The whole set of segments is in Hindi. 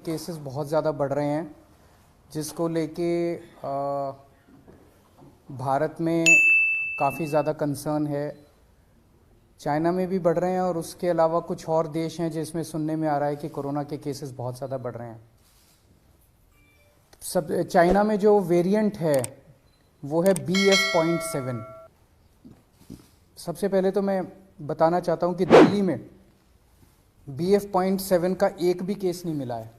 केसेस बहुत ज़्यादा बढ़ रहे हैं, जिसको लेके भारत में काफ़ी ज़्यादा कंसर्न है। चाइना में भी बढ़ रहे हैं और उसके अलावा कुछ और देश हैं जिसमें सुनने में आ रहा है कि कोरोना के केसेस बहुत ज़्यादा बढ़ रहे हैं। चाइना में जो वेरिएंट है वो है BF.7। सबसे पहले तो मैं बताना चाहता हूँ कि दिल्ली में BF.7 का एक भी केस नहीं मिला है।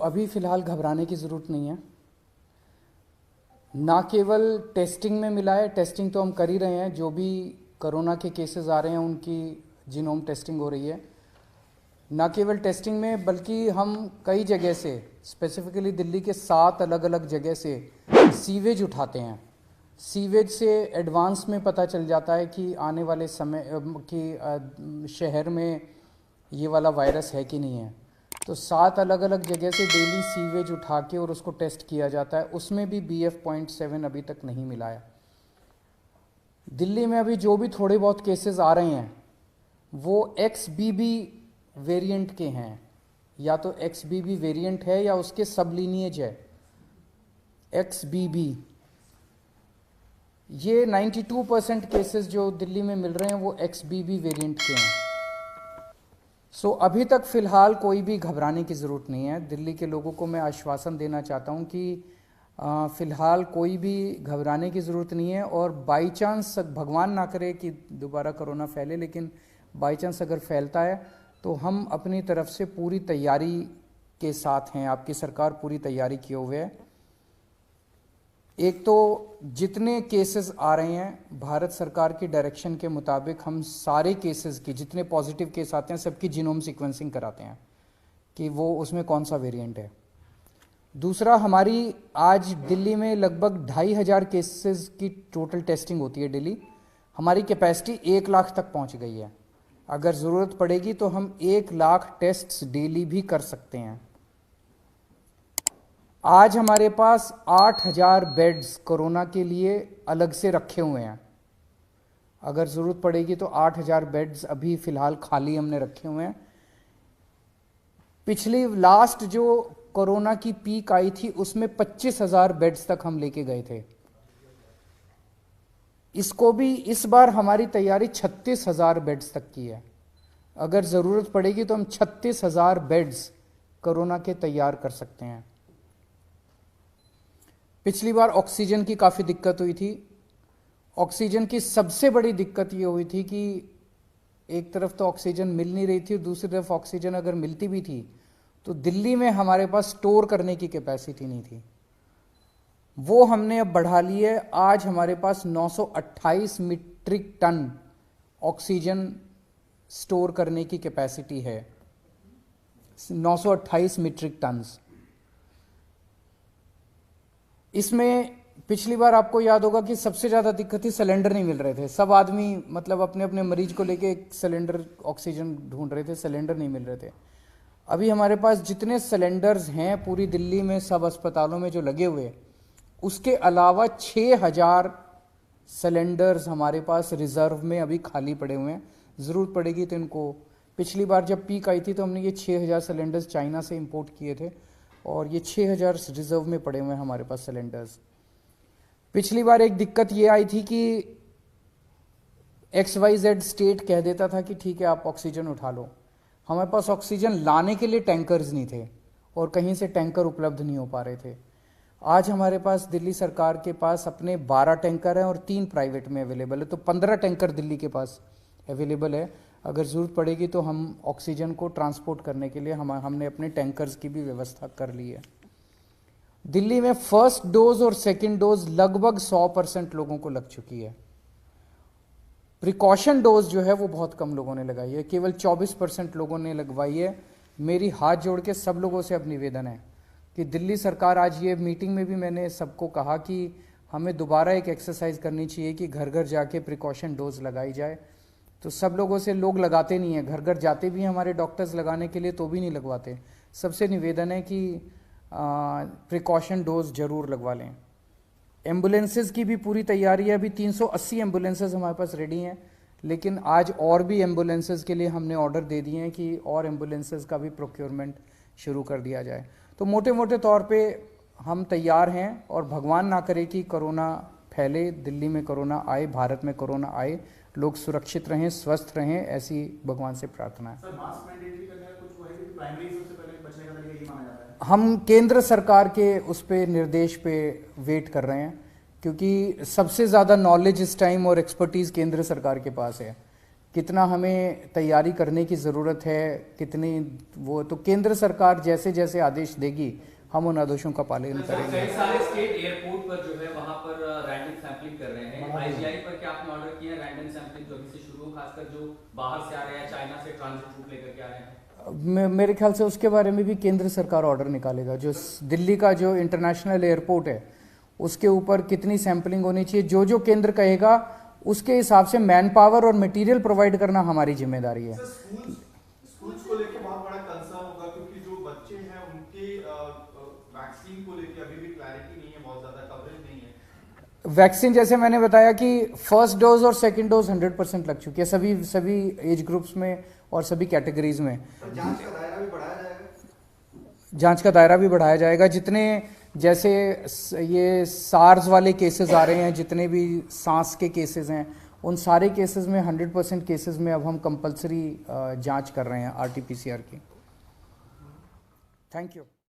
अभी फ़िलहाल घबराने की ज़रूरत नहीं है। ना केवल टेस्टिंग में मिला है, टेस्टिंग तो हम कर ही रहे हैं, जो भी कोरोना के केसेस आ रहे हैं उनकी जीनोम टेस्टिंग हो रही है। ना केवल टेस्टिंग में बल्कि हम कई जगह से, स्पेसिफिकली दिल्ली के 7 अलग अलग जगह से सीवेज उठाते हैं। सीवेज से एडवांस में पता चल जाता है कि आने वाले समय कि शहर में ये वाला वायरस है कि नहीं है। तो 7 अलग अलग जगह से डेली सीवेज उठा के और उसको टेस्ट किया जाता है, उसमें भी BF.7 अभी तक नहीं मिला है। दिल्ली में अभी जो भी थोड़े बहुत केसेस आ रहे हैं वो XBB वेरिएंट के हैं, या तो XBB वेरिएंट है या उसके सब लीनिएज है XBB। ये 92% केसेस जो दिल्ली में मिल रहे हैं वो XBB वेरिएंट के हैं। अभी तक फ़िलहाल कोई भी घबराने की ज़रूरत नहीं है। दिल्ली के लोगों को मैं आश्वासन देना चाहता हूं कि फ़िलहाल कोई भी घबराने की ज़रूरत नहीं है। और बाई चांस, भगवान ना करे कि दोबारा कोरोना फैले, लेकिन बाई चांस अगर फैलता है तो हम अपनी तरफ से पूरी तैयारी के साथ हैं। आपकी सरकार पूरी तैयारी किए हुए है। एक तो जितने केसेस आ रहे हैं, भारत सरकार की डायरेक्शन के मुताबिक हम सारे केसेस की, जितने पॉजिटिव केस आते हैं सबकी जीनोम सीक्वेंसिंग कराते हैं कि वो उसमें कौन सा वेरिएंट है। दूसरा, हमारी आज दिल्ली में लगभग 2500 केसेस की टोटल टेस्टिंग होती है डेली। हमारी कैपेसिटी 1 लाख तक पहुंच गई है। अगर ज़रूरत पड़ेगी तो हम 1 लाख टेस्ट्स डेली भी कर सकते हैं। आज हमारे पास 8000 बेड्स कोरोना के लिए अलग से रखे हुए हैं। अगर ज़रूरत पड़ेगी तो 8000 बेड्स अभी फ़िलहाल खाली हमने रखे हुए हैं। पिछली लास्ट जो कोरोना की पीक आई थी उसमें 25,000 बेड्स तक हम लेके गए थे। इसको भी इस बार हमारी तैयारी 36,000 बेड्स तक की है। अगर ज़रूरत पड़ेगी तो हम 36,000 बेड्स कोरोना के तैयार कर सकते हैं। पिछली बार ऑक्सीजन की काफ़ी दिक्कत हुई थी। ऑक्सीजन की सबसे बड़ी दिक्कत ये हुई थी कि एक तरफ तो ऑक्सीजन मिल नहीं रही थी और दूसरी तरफ ऑक्सीजन अगर मिलती भी थी तो दिल्ली में हमारे पास स्टोर करने की कैपेसिटी नहीं थी। वो हमने अब बढ़ा ली है। आज हमारे पास 928 मीट्रिक टन ऑक्सीजन स्टोर करने की कैपेसिटी है। 928 मीट्रिक टन्स। इसमें पिछली बार आपको याद होगा कि सबसे ज़्यादा दिक्कत थी, सिलेंडर नहीं मिल रहे थे। सब आदमी मतलब अपने अपने मरीज को लेके एक सिलेंडर ऑक्सीजन ढूंढ रहे थे, सिलेंडर नहीं मिल रहे थे। अभी हमारे पास जितने सिलेंडर्स हैं पूरी दिल्ली में सब अस्पतालों में जो लगे हुए, उसके अलावा 6000 सिलेंडर्स हमारे पास रिजर्व में अभी खाली पड़े हुए हैं। ज़रूरत पड़ेगी तो इनको, पिछली बार जब पीक आई थी तो हमने ये 6000 सिलेंडर्स चाइना से इंपोर्ट किए थे और ये 6000 रिजर्व में पड़े हुए हैं हमारे पास सिलेंडर्स। पिछली बार एक दिक्कत ये आई थी कि XYZ स्टेट कह देता था कि ठीक है आप ऑक्सीजन उठा लो। हमारे पास ऑक्सीजन लाने के लिए टैंकर्स नहीं थे और कहीं से टैंकर उपलब्ध नहीं हो पा रहे थे। आज हमारे पास दिल्ली सरकार के पास अपने 12 टैंकर हैं और 3 प्राइवेट में अवेलेबल है, तो 15 टैंकर दिल्ली के पास अवेलेबल है। अगर ज़रूरत पड़ेगी तो हम ऑक्सीजन को ट्रांसपोर्ट करने के लिए हमने अपने टैंकर्स की भी व्यवस्था कर ली है। दिल्ली में फर्स्ट डोज और सेकंड डोज लगभग 100% लोगों को लग चुकी है। प्रिकॉशन डोज जो है वो बहुत कम लोगों ने लगाई है, केवल 24% लोगों ने लगवाई है। मेरी हाथ जोड़ के सब लोगों से अब निवेदन है कि दिल्ली सरकार, आज ये मीटिंग में भी मैंने सबको कहा कि हमें दोबारा एक एक्सरसाइज करनी चाहिए कि घर घर जाके प्रिकॉशन डोज लगाई जाए। तो सब लोगों से, लोग लगाते नहीं हैं, घर घर जाते भी हैं हमारे डॉक्टर्स लगाने के लिए तो भी नहीं लगवाते। सबसे निवेदन है कि प्रिकॉशन डोज जरूर लगवा लें। एम्बुलेंसेज की भी पूरी तैयारी है। अभी 380 एम्बुलेंसेज हमारे पास रेडी हैं, लेकिन आज और भी एम्बुलेंसेज के लिए हमने ऑर्डर दे दिए हैं कि और एम्बुलेंसेज का भी प्रोक्योरमेंट शुरू कर दिया जाए। तो मोटे मोटे तौर पे हम तैयार हैं और भगवान ना करे कि कोरोना फैले, दिल्ली में कोरोना आए, भारत में कोरोना आए, लोग सुरक्षित रहें, स्वस्थ रहें, ऐसी भगवान से प्रार्थना है। सर, मास्क मैंडेटरी करने का कुछ वो है कि प्राइमरी सबसे पहले बचने का तरीका ये माना जाता है? हम केंद्र सरकार के उस पे निर्देश पे वेट कर रहे हैं, क्योंकि सबसे ज़्यादा नॉलेज इस टाइम और एक्सपर्टीज़ केंद्र सरकार के पास है। कितना हमें तैयारी करने की ज़रूरत है, कितनी वो, तो केंद्र सरकार जैसे जैसे आदेश देगी हम उन आदेशों का पालन करेंगे। कई सारे स्टेट एयरपोर्ट पर जो है वहां पर रैंडम सैंपलिंग कर रहे हैं। आईजीआई पर क्या आपने ऑर्डर किया है रैंडम सैंपलिंग जो अभी से शुरू हो, खासकर जो बाहर से आ रहे हैं, चाइना से ट्रांजिट रूट लेकर के आ रहे हैं? मेरे ख्याल से उसके बारे में भी केंद्र सरकार ऑर्डर निकालेगा। जो दिल्ली का जो इंटरनेशनल एयरपोर्ट है उसके ऊपर कितनी सैंपलिंग होनी चाहिए, जो जो केंद्र कहेगा उसके हिसाब से मैन पावर और मटेरियल प्रोवाइड करना हमारी जिम्मेदारी है। स्कूल्स को लेकर बहुत बड़ा कंसर्न होगा, क्योंकि जो बच्चे हैं उनके वैक्सीन को लेकर अभी भी क्लैरिटी नहीं है, बहुत ज्यादा कवरेज नहीं है। वैक्सीन जैसे मैंने बताया कि फर्स्ट डोज और सेकंड डोज 100% लग चुकी है सभी एज ग्रुप्स में और सभी कैटेगरीज में। जांच का दायरा भी बढ़ाया जाएगा? जांच का दायरा भी बढ़ाया जाएगा। जितने जैसे ये सार्स वाले केसेस आ रहे हैं, जितने भी सांस के केसेस हैं, उन सारे केसेस में 100% केसेस में अब हम कंपलसरी जांच कर रहे हैं RT-PCR की। Thank you.